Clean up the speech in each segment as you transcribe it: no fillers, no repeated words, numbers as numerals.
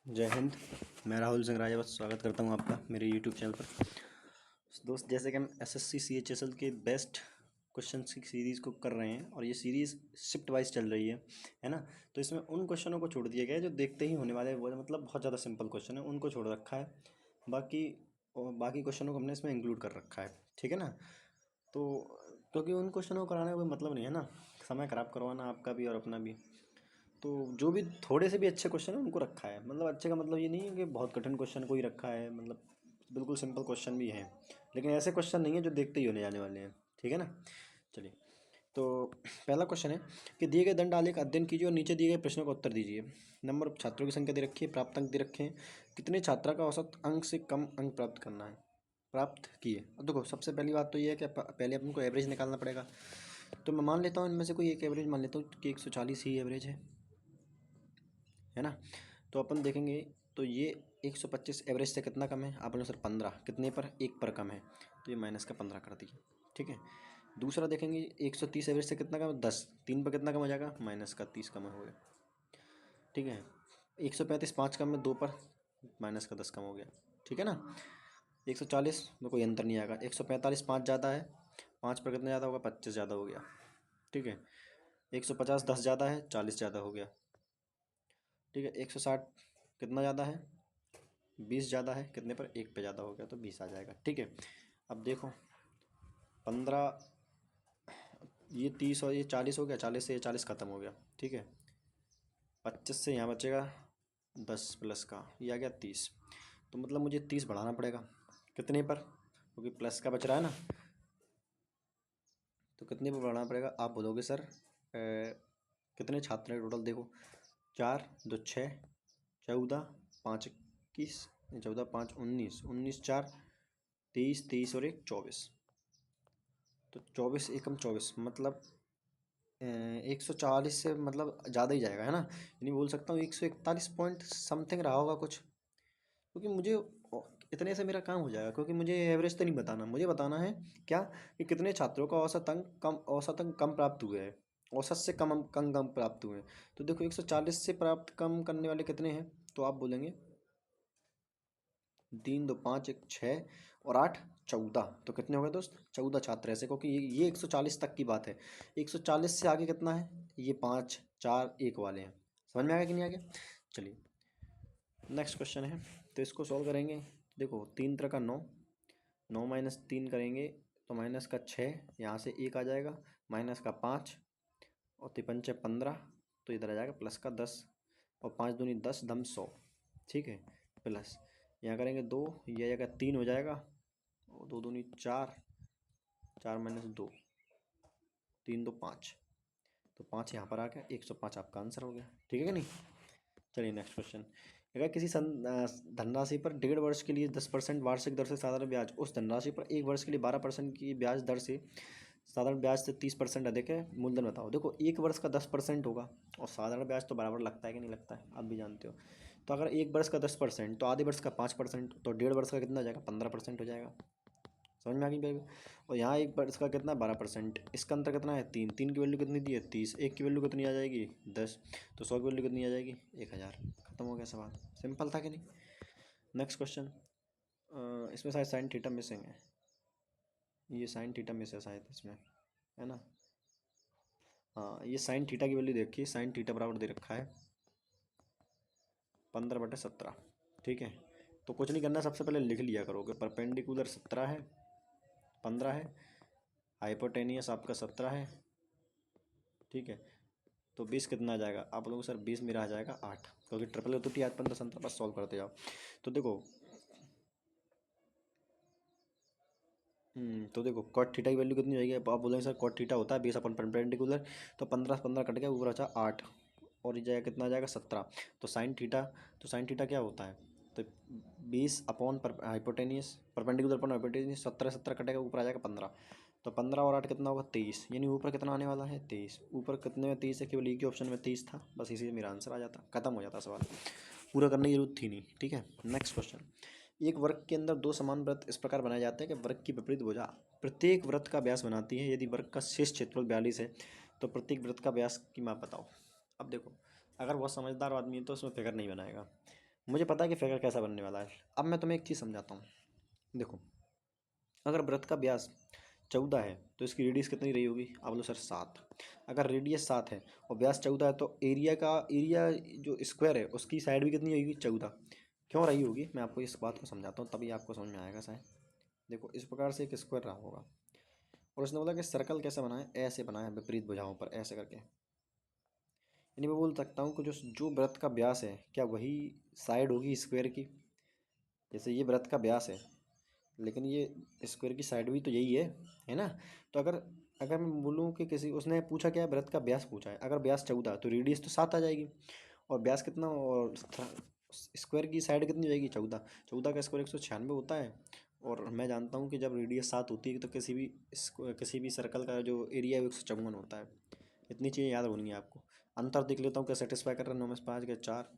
जय हिंद। मैं राहुल सिंह राजावत स्वागत करता हूं आपका मेरे यूट्यूब चैनल पर। दोस्त, जैसे कि हम एसएससी सीएचएसएल के बेस्ट क्वेश्चन की सीरीज़ को कर रहे हैं और ये सीरीज़ शिफ्ट वाइज चल रही है ना। तो इसमें उन क्वेश्चनों को छोड़ दिया गया है जो देखते ही होने वाले हैं, वो मतलब बहुत ज़्यादा सिंपल क्वेश्चन है, उनको छोड़ रखा है। बाकी बाकी क्वेश्चनों को हमने इसमें इंक्लूड कर रखा है, ठीक है ना। तो क्योंकि उन क्वेश्चनों को कराने का कोई मतलब नहीं है ना, समय ख़राब करवाना आपका भी और अपना भी। तो जो भी थोड़े से भी अच्छे क्वेश्चन है उनको रखा है, मतलब अच्छे का मतलब ये नहीं है कि बहुत कठिन क्वेश्चन कोई रखा है, मतलब बिल्कुल सिंपल क्वेश्चन भी हैं, लेकिन ऐसे क्वेश्चन नहीं है जो देखते ही होने जाने वाले हैं, ठीक है ना। चलिए, तो पहला क्वेश्चन है कि दिए गए दंड आलेख का अध्ययन कीजिए और नीचे दिए गए प्रश्नों का उत्तर दीजिए। नंबर छात्रों की संख्या दे रखी है, प्राप्त अंक दे रखे हैं, कितने छात्रा का औसत अंक से कम अंक प्राप्त करना है, प्राप्त किए। अब देखो, सबसे पहली बात तो ये है कि पहले अपन को एवरेज निकालना पड़ेगा। तो मैं मान लेता हूँ इनमें से कोई एक एवरेज मान लेता हूँ कि 140 ही एवरेज है ना। तो अपन देखेंगे, तो ये 125 एवरेज से कितना कम है, आप बोलो सर 15, कितने पर, एक पर कम है, तो ये माइनस का 15 कर दिया, ठीक है। दूसरा देखेंगे 130 एवरेज से कितना कम है, 10, 3 पर कितना कम हो जाएगा, माइनस का 30 कम हो गया, ठीक है। 135 5 कम है 2 पर, माइनस का 10 कम हो गया, ठीक है ना। 140 में कोई अंतर नहीं आएगा, 145 5 ज़्यादा है, 5 पर कितना ज़्यादा होगा, 25 ज़्यादा हो गया, ठीक है। 150 10 ज़्यादा है, 40 ज़्यादा हो गया, ठीक है। 160 कितना ज़्यादा है, 20 ज़्यादा है, कितने पर, एक पे ज़्यादा हो गया, तो 20 आ जाएगा, ठीक है। अब देखो 15, ये 30 और ये 40 हो गया, 40 से ये 40 ख़त्म हो गया, ठीक है। 25 से यहाँ बचेगा 10 प्लस का, ये आ गया 30। तो मतलब मुझे 30 बढ़ाना पड़ेगा, कितने पर, क्योंकि प्लस का बच रहा है ना, तो कितने पर बढ़ाना पड़ेगा, आप बोलोगे सर कितने छात्र हैं टोटल, देखो 4 2 6 14 5 21, 14 5 19, 19 4 23, 23 और एक 24, तो 24 एकम 24 मतलब 140 से मतलब ज़्यादा ही जाएगा, है ना। यानी बोल सकता हूँ 141 पॉइंट समथिंग रहा होगा कुछ, क्योंकि मुझे इतने से मेरा काम हो जाएगा, क्योंकि मुझे एवरेज तो नहीं बताना, मुझे बताना है क्या, कि कितने छात्रों का औसत अंक कम प्राप्त हुए हैं, औसत से कम प्राप्त हुए हैं। तो देखो 140 से प्राप्त कम करने वाले कितने हैं, तो आप बोलेंगे 3 2 5 1 6 और 8 14, तो कितने हो गए दोस्त, 14 छात्र ऐसे, क्योंकि ये 140 तक की बात है। 140 से आगे कितना है, ये 5 4 1 वाले हैं। समझ में आ गया कि नहीं आ गया। चलिए नेक्स्ट क्वेश्चन है, तो इसको सॉल्व करेंगे। देखो 3 तरह का 9, 9 माइनस 3 करेंगे तो माइनस का 6, यहाँ से 1 आ जाएगा, माइनस का 5 और तिपंचे 15, तो इधर आ जाएगा प्लस का 10, और 5 दूनी 10 दम 100, ठीक है। प्लस यहाँ करेंगे 2, ये आ जाएगा 3 हो जाएगा, और 2 दूनी 4, 4 माइनस 2, 3 2 5, तो 5 यहाँ पर आ गया, 105 आपका आंसर हो गया, ठीक है कि नहीं। चलिए नेक्स्ट क्वेश्चन। अगर किसी धनराशि पर 1.5 वर्ष के लिए 10% वार्षिक दर से साधारण ब्याज, उस धनराशि पर 1 वर्ष के लिए 12% की ब्याज दर से साधारण ब्याज से 30% अधिक है, मूलधन बताओ। देखो 1 वर्ष का 10% होगा, और साधारण ब्याज तो बराबर लगता है कि नहीं लगता है, आप भी जानते हो। तो अगर 1 वर्ष का 10%, तो आधे वर्ष का 5%, तो 1.5 वर्ष का कितना हो जाएगा, 15% हो जाएगा। समझ में आ गई बेबी। और यहाँ 1 वर्ष का कितना है, 12%, इसका अंतर कितना है, 3, 3 की वैल्यू कितनी दी है, 30, 1 की वैल्यू कितनी आ जाएगी, 10, तो 100 की वैल्यू कितनी आ जाएगी, 1000। खत्म हो गया सवाल, सिंपल था कि नहीं। नेक्स्ट क्वेश्चन, इसमें शायद साइन थीटा मिसिंग है, ये साइन थीटा मिस है शायद इसमें, है ना। हाँ, ये साइन थीटा की वैल्यू देखिए, साइन थीटा बराबर दे रखा है 15/17, ठीक है। तो कुछ नहीं करना, सबसे पहले लिख लिया करोगे, परपेंडिकुलर 17 है, 15 है, हाइपोटेनियस आपका 17 है, ठीक है। तो 20 कितना आ जाएगा, आप लोगों सर 20 मेरा आ जाएगा 8, क्योंकि ट्रिपल तो याद 15 बस सॉल्व करते जाओ। तो देखो तो देखो कॉट थीटा की वैल्यू कितनी हो जाएगी, आप बोलेंगे सर कॉट थीटा होता है 20 अपन परपेंडिकुलर, तो 15 15 कट गया, ऊपर अच्छा 8, और ये जाएगा कितना आ जाएगा 17। तो साइन थीटा, तो साइन थीटा क्या होता है, तो 20 अपॉन पर हाइपोटेनियस, परपेंडिकुलर अपॉन हाइपोटेनियस, 17 17 कटेगा, ऊपर आ जाएगा 15, तो 15 और 8 कितना होगा 23, यानी ऊपर कितना आने वाला है 23, ऊपर कितने में 23 है, केवल एक ही ऑप्शन में 23 था, बस इसी से मेरा आंसर आ जाता, खत्म हो जाता सवाल, पूरा करने की जरूरत थी नहीं, ठीक है। नेक्स्ट क्वेश्चन, एक वृत्त के अंदर दो समान वृत्त इस प्रकार बनाए जाते हैं कि वृत्त की विपरीत भुजा प्रत्येक वृत्त का व्यास बनाती है। यदि वृत्त का शेष क्षेत्रफल 42 है तो प्रत्येक वृत्त का व्यास की माप बताओ। अब देखो, अगर बहुत समझदार आदमी है तो उसमें फिगर नहीं बनाएगा, मुझे पता है कि फिगर कैसा बनने वाला है। अब मैं तुम्हें एक चीज़ समझाता हूँ। देखो, अगर वृत्त का व्यास 14 है तो इसकी रेडियस कितनी रही होगी? आप बोलो सर 7। अगर रेडियस 7 है और व्यास 14 है तो एरिया जो स्क्वायर है उसकी साइड भी कितनी होगी? 14। क्यों रही होगी मैं आपको इस बात को समझाता हूँ, तभी आपको समझ में आएगा शायद। देखो, इस प्रकार से एक स्क्वायर रहा होगा और उसने बोला कि सर्कल कैसे बनाए? ऐसे बनाए, विपरीत भुजाओं पर ऐसे करके। यानी मैं बोल सकता हूँ कि जो जो वृत्त का व्यास है क्या वही साइड होगी स्क्वायर की? जैसे ये वृत्त का व्यास है लेकिन ये स्क्वायर की साइड भी तो यही है ना? तो अगर अगर मैं बोलूँ कि किसी उसने पूछा क्या है, वृत्त का व्यास पूछा है, अगर व्यास 14 तो रेडियस तो 7 आ जाएगी। और व्यास कितना, और स्क्वायर की साइड कितनी हो जाएगी? 14। 14 का स्क्वायर 196 होता है। और मैं जानता हूँ कि जब रेडियस 7 होती है तो किसी भी सर्कल का जो एरिया है वो 154 होता है। इतनी चीज़ें याद होनी है आपको। अंतर देख लेता हूँ क्या सेटिस्फाई कर रहा है। 9 में से 5 गए 4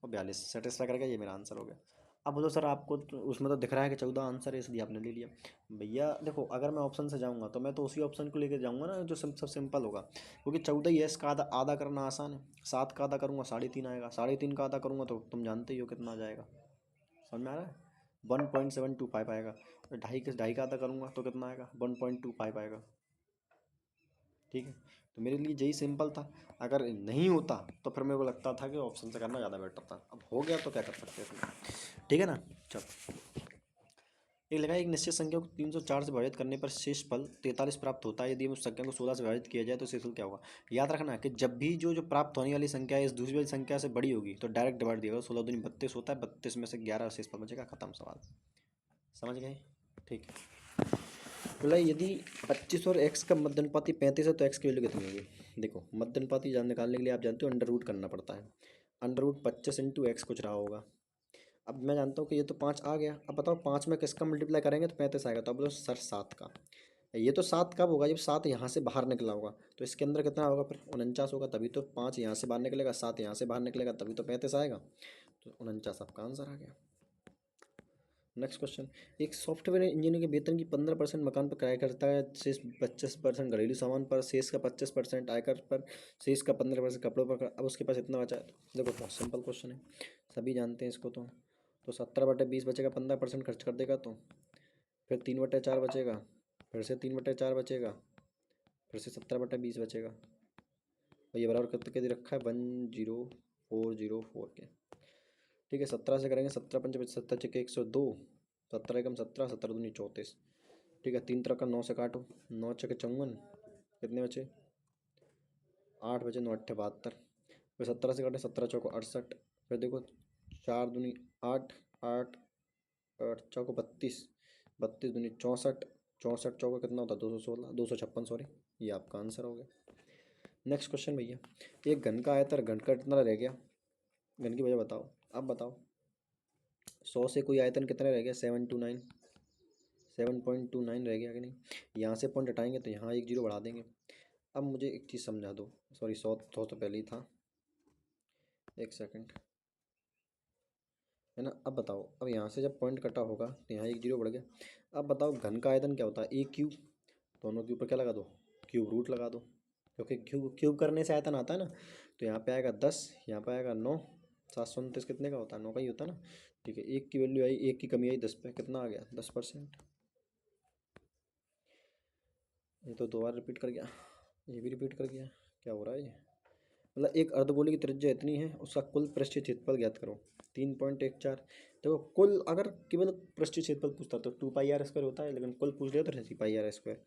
और 42 सेटिस्फाई कर गया। ये मेरा आंसर हो गया। अब बोलो सर आपको तो उसमें तो दिख रहा है कि 14 आंसर है इसलिए आपने ले लिया। भैया देखो, अगर मैं ऑप्शन से जाऊंगा तो मैं तो उसी ऑप्शन को लेकर जाऊंगा ना जो सब सिंपल होगा, क्योंकि 14 ही है, इसका आधा आधा करना आसान है। 7 का आधा करूंगा 3.5 आएगा, 3.5 का आधा करूंगा तो तुम जानते ही हो कितना आ जाएगा। समझ में आ रहा है? 1.725 आएगा। और ढाई का आधा करूंगा तो कितना आएगा? 1.25 आएगा। ठीक है, तो मेरे लिए यही सिंपल था। अगर नहीं होता तो फिर मेरे को लगता था कि ऑप्शन से करना ज़्यादा बेटर था। अब हो गया तो क्या कर सकते हैं इसमें। ठीक है ना? चलो, एक लगा, एक निश्चित संख्या को 304 से विभाजित करने पर शेष फल 43 प्राप्त होता है। यदि उस संख्या को 16 से विभाजित किया जाए तो शेष फल क्या होगा? याद रखना कि जब भी जो जो प्राप्त होने वाली संख्या है इस दूसरी वाली संख्या से बड़ी होगी तो डायरेक्ट डिवाइड दिया 16 दूनी 32 होता है, 32 में से 11 शेष फल बचेगा। खत्म सवाल। समझ गए? ठीक है। बोला यदि 25 और x का मध्य अनुपाती 35 है तो x की वैल्यू कितनी होगी? देखो, मध्य अनुपाती जान निकालने के लिए आप जानते हो अंडर रूट करना पड़ता है। अंडर रूट 25 इंटू एक्स कुछ रहा होगा। अब मैं जानता हूँ कि ये तो 5 आ गया। अब बताओ 5 में किसका मल्टीप्लाई करेंगे तो 35 आएगा। तो अब बोलो सर 7 का। ये तो 7 कब होगा? जब 7 यहाँ से बाहर निकला होगा। तो इसके अंदर कितना होगा फिर? 49 होगा। तभी तो 5 यहाँ से बाहर निकलेगा, 7 यहाँ से बाहर निकलेगा, तभी तो 35 आएगा। तो 49 आपका आंसर आ गया। नेक्स्ट क्वेश्चन, एक सॉफ्टवेयर इंजीनियर के वेतन की 15% मकान पर किराया करता है, शेष 25% घरेलू सामान पर, शेष का 25% आयकर पर, शेष का 15% कपड़ों पर। अब उसके पास इतना बचा है। देखो बहुत सिंपल क्वेश्चन है, सभी जानते हैं इसको। तो 17/20 बचेगा, 15% खर्च कर देगा तो फिर 3/4 बचेगा, फिर से 3/4 बचेगा, फिर से 17/20 बचेगा। और ये बराबर करके दे रखा है 10404 के। ठीक है, 17 से करेंगे, 17 पंच 70 चके 102, 17 एकम 17, 17 दूनी 34। ठीक है, 3 तरह का 9 से काटो, 9 छके 54, कितने बचे? 8 बचे, 9 अट्ठे 72। फिर 17 से काटे, 17 चौको 68। फिर देखो 4 दूनी 8, 8 8 चौको 32, 32 दूनी 64, 64 चौको कितना होता है? 216, 256 सॉरी। ये आपका आंसर हो गया। नेक्स्ट क्वेश्चन भैया, एक घन का आयतन, घन का कितना रह गया? घन की वजह बताओ, अब बताओ। 100 से कोई आयतन कितना रह गया? 729, 7.29 रह गया कि नहीं? यहाँ से पॉइंट हटाएंगे तो यहाँ एक जीरो बढ़ा देंगे। अब मुझे एक चीज़ समझा दो, सॉरी 100 तो पहले ही था, एक सेकंड, है ना? अब बताओ, अब यहाँ से जब पॉइंट कटा होगा तो यहाँ एक जीरो बढ़ गया। अब बताओ घन का आयतन क्या होता है? ए क्यूब। दोनों के ऊपर क्या लगा दो? क्यूब रूट लगा दो, क्योंकि क्यूब क्यूब करने से आयतन आता है ना। तो यहाँ पे आएगा 10, यहाँ पे आएगा 9, 729 कितने का होता है? 9 का ही होता है ना। ठीक है, एक की वैल्यू आई, एक की कमी आई 10 पे, कितना आ गया? 10%। ये तो 2 बार रिपीट कर गया, ये भी रिपीट कर गया। क्या हो रहा है ये? मतलब एक अर्धगोले की त्रिज्या इतनी है, उसका कुल पृष्ठीय क्षेत्रफल ज्ञात करो। 3.14। देखो कुल, अगर केवल पृष्ठीय क्षेत्रफल पूछता तो 2 पाई r² होता है, लेकिन कुल पूछ लिया तो 3 पाई r²।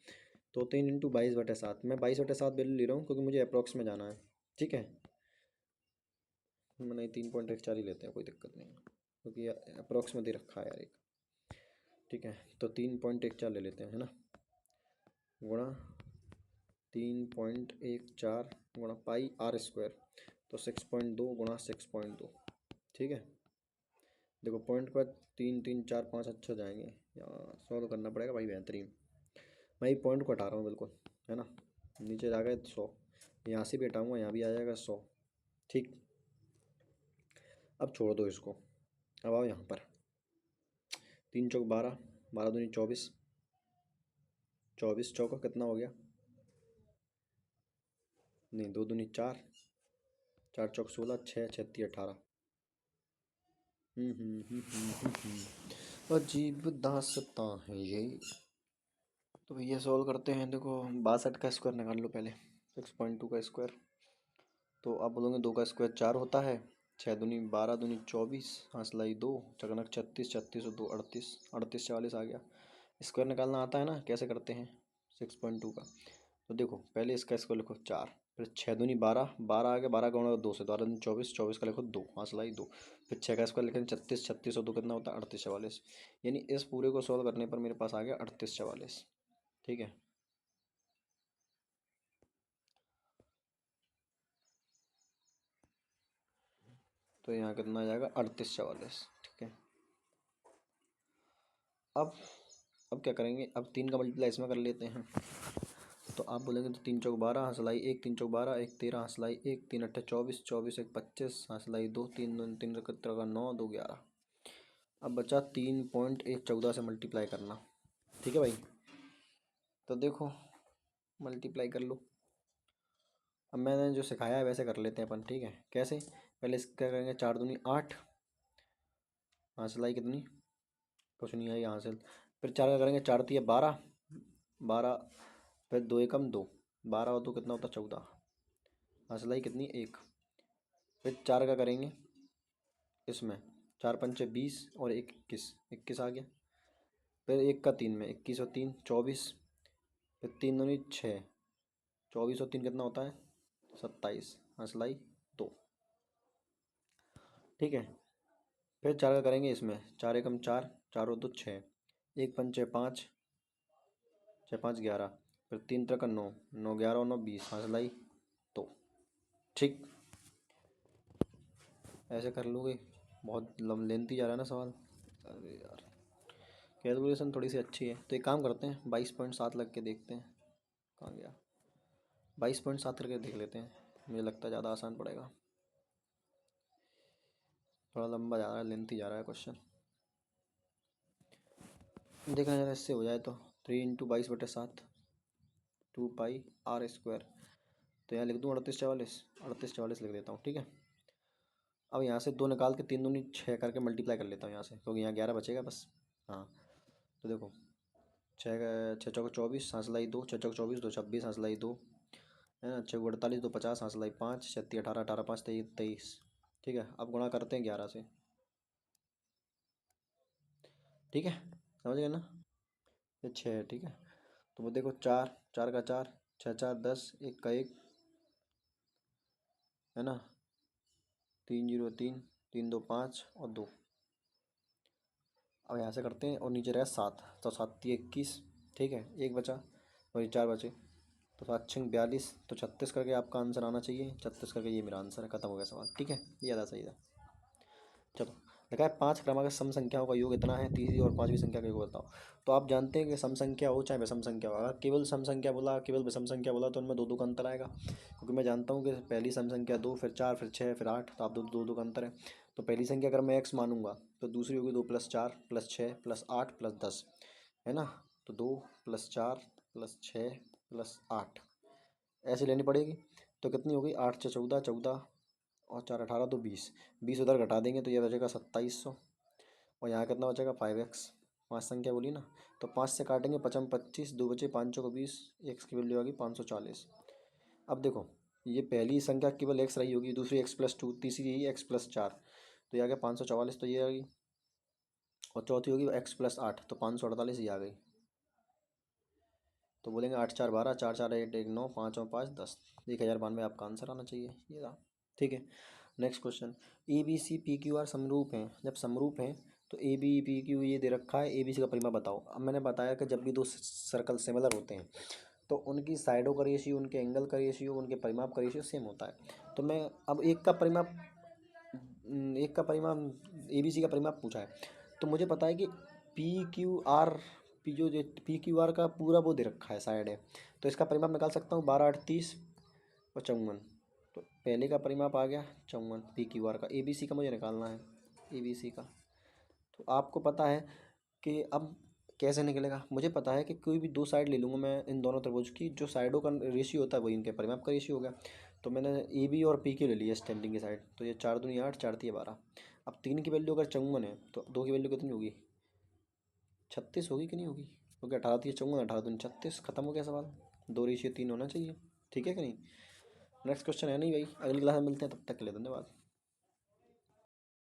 तो 3 × 22/7। मैं 22/7 वैल्यू ले रहा हूँ क्योंकि मुझे अप्रॉक्स में जाना है। ठीक है, नहीं 3.14 ही लेते हैं, कोई दिक्कत नहीं, क्योंकि अप्रॉक्स में दे रखा है यार एक। ठीक है, तो 3.14 ले लेते हैं, है ना, गुणा 3.14 गुणा पाई r², तो 6.2 गुणा 6.2। ठीक है, देखो पॉइंट पर 3 3 4 5 अच्छे हो जाएंगे, यहाँ सॉल्व करना पड़ेगा भाई, बेहतरीन। मैं ये पॉइंट को हटा रहा हूँ बिल्कुल, है ना। नीचे आ गए 100, यहाँ से भी हटाऊँगा, यहाँ भी आ जाएगा 100। ठीक, अब छोड़ दो इसको, अब आओ यहाँ पर। 3 चौक 12, 12 दूनी 24, 24 चौका कितना हो गया? नहीं, 2 दूनी 4, 4 चौक 16, 6 6 18। अजीब दास्तां है ये। तो भैया सॉल्व करते हैं। देखो 62 का स्क्वायर निकाल लो पहले। 6.2 का स्क्वायर, तो आप बोलोगे 2 का स्क्वायर 4 होता है। 6 दूनी 12, दूनी 24, हासिलाई 2, चकनक 36, 36 और 2 38, 38 44 आ गया। स्क्वायर निकालना आता है ना, कैसे करते हैं 6.2 का। तो देखो पहले इसका स्क्वायर लिखो 4, फिर 6 दूनी 12, 12 आ गया, 12 का गुणा 2 से, 12 दूनी 24, 24 का लिखो 2, हासिलाई 2, फिर 6 का स्क्वायर लिखेंगे 36, 36 और 2 कितना होता है 38 44। यानी इस पूरे को सॉल्व करने पर मेरे पास आ गया 38 44। ठीक है, तो यहाँ कितना आ जाएगा 38 44। ठीक है, अब अब क्या करेंगे, अब 3 का मल्टीप्लाई इसमें कर लेते हैं। तो आप बोलेंगे तो 3 चौक 12, हंसलाई 1, 3 चौक 12, 1 13, हंसलाई 1, 3 अट्ठे 24, 24 1 25, हंसलाई 2, 3 2 3 का 9, 2 11। अब बचा 3.114 से मल्टीप्लाई करना। ठीक है भाई, तो देखो मल्टीप्लाई कर लो। अब मैंने जो सिखाया है वैसे कर लेते हैं अपन। ठीक है, कैसे, पहले इसका करेंगे 4 दूनी 8, हंसलाई कितनी, कुछ नहीं आई हासिल। फिर 4 का करेंगे 4 तिया 12, 12, फिर 2 एकम 2, 12 और 2 कितना होता 14, हंसलाई कितनी 1। फिर 4 का करेंगे इसमें, 4 पंचे 20 और 1 21, 21 आ गया। फिर 1 का 3 में, 21 और 3 24, फिर 3 दूनी 6, 24 और 3 कितना होता है 27, हंसलाई 2। ठीक है, फिर 4 का करेंगे इसमें, 4 एकम 4, 4 और 2 6, 1 पंचे 5, 6 5 11, फिर 3 का 9, 9 11 और 9 20, हंसलाई 2। ठीक, ऐसे कर लोगे। बहुत लेंथी जा रहा है ना सवाल। अरे यार, कैलकुलेशन थोड़ी सी अच्छी है, तो एक काम करते हैं 22.7 लग के देखते हैं कहाँ गया। 22.7 करके देख लेते हैं, मुझे लगता है ज़्यादा आसान पड़ेगा। थोड़ा लंबा जा रहा है, लेंथी जा रहा है क्वेश्चन। देखा जाए इससे हो जाए तो 3 × 22/7, 2πr²। तो यहाँ लिख दूँ 38 44, 38 44 लिख देता हूँ। ठीक है, अब यहाँ से 2 निकाल के 3 दूनी 6 करके मल्टीप्लाई कर लेता हूँ यहाँ से, क्योंकि यहाँ 11 बचेगा बस। हाँ, तो देखो 6 चौक 24, हंसलाई 2, 6 चौक 24, 2 26, हंसलाई 2, है ना, 6 48, 2 50, हंसलाई 5, 36 18, 18 5 23 23। ठीक है, अब गुणा करते हैं 11 से। ठीक है, समझ गए ना, ये 6 है। ठीक है, तो वो देखो 4, 4 का 4, 6 4 10, 1 का 1, है ना, 3 0 3, 3 2 5 और 2। अब यहाँ से करते हैं, और नीचे रहा 7, तो 7 3 21। ठीक है, एक बचा, वही 4 बचे, तो 7 6 42, तो 36 करके आपका आंसर आना चाहिए। 36 करके ये मेरा आंसर है, खत्म हो गया सवाल। ठीक है, ये ज़्यादा सही था। चलो, देखा है 5 क्रमांक सम संख्याओं का योग इतना है, तीसरी और पांचवी संख्या का योग बताओ। तो आप जानते हैं कि सम संख्या हो चाहे विषम संख्या हो, अगर केवल सम संख्या बोला, केवल विषम संख्या बोला, तो उनमें 2 2 का अंतर आएगा। क्योंकि मैं जानता हूँ कि पहली सम संख्या 2, फिर 4, फिर 6, फिर 8, तो आप 2 2 2 का अंतर है। तो पहली संख्या अगर मैं x मानूंगा, तो दूसरी होगी 2 + 4 + 6 + 8 + 10, है ना। तो 2 + 4 + 6 + 8 ऐसे लेनी पड़ेगी। तो कितनी होगी, 8 से 14, 14 और 4 18, तो 20, 20 उधर घटा देंगे तो ये बचेगा 2700। और यहाँ कितना बचेगा 5x, 5 संख्या बोली ना, तो 5 से काटेंगे 5 25, 2 बचे 5 चौको 20, एक्स की वैल्यू आ गई 540। अब देखो ये पहली संख्या केवल x रही होगी, दूसरी x+2, तीसरी यही x+4, तो ये आ गया 544, तो ये आ गई। और चौथी होगी x+8, तो 548 ये आ गई। तो बोलेंगे 8 4 12, 4 4 8 1 9, 5 और 5 10, 1092 आपका आंसर आना चाहिए, ये रहा। ठीक है, next question. A B C P Q R समरूप हैं, जब समरूप हैं तो ए बी पी क्यू ये दे रखा है, ए बी सी का परिमाप बताओ। अब मैंने बताया कि जब भी दो सर्कल सिमिलर होते हैं तो उनकी साइडों का रेशियो, उनके एंगल का रेशियो, उनके परिमाप का रेशियो सेम होता है। तो मैं अब एक का परिमाप ए बी सी का परिमाप पूछा है, तो मुझे पता है कि पी क्यू आर, जो पी क्यू आर का पूरा वो दे रखा है, साइड है, तो इसका परिमाप निकाल सकता हूँ 12 8 30 और 54। तो पहले का परिमाप आ गया 54 पी क्यू आर का। ए बी सी का मुझे निकालना है, ए बी सी का। तो आपको पता है कि अब कैसे निकलेगा, मुझे पता है कि कोई भी दो साइड ले लूँगा मैं इन दोनों त्रिभुज की, जो साइडों का रेशियो होता है वही इनके परिमाप का रेशियो होगा। तो मैंने ए बी और पी के ले लिया स्टैंडिंग की साइड, तो ये 4 दूनी 8, 4 तिया 12। अब 3 की वैल्यू अगर 54 है तो 2 की वैल्यू कितनी होगी? 36 होगी कि नहीं होगी? क्योंकि 18 × 3 = 54, 18 दूनी 36, खत्म हो गया सवाल। 2:3 होना चाहिए। ठीक है कि नहीं? नेक्स्ट क्वेश्चन है नहीं भाई, अगली क्लास में मिलते हैं, तब तक के लिए धन्यवाद।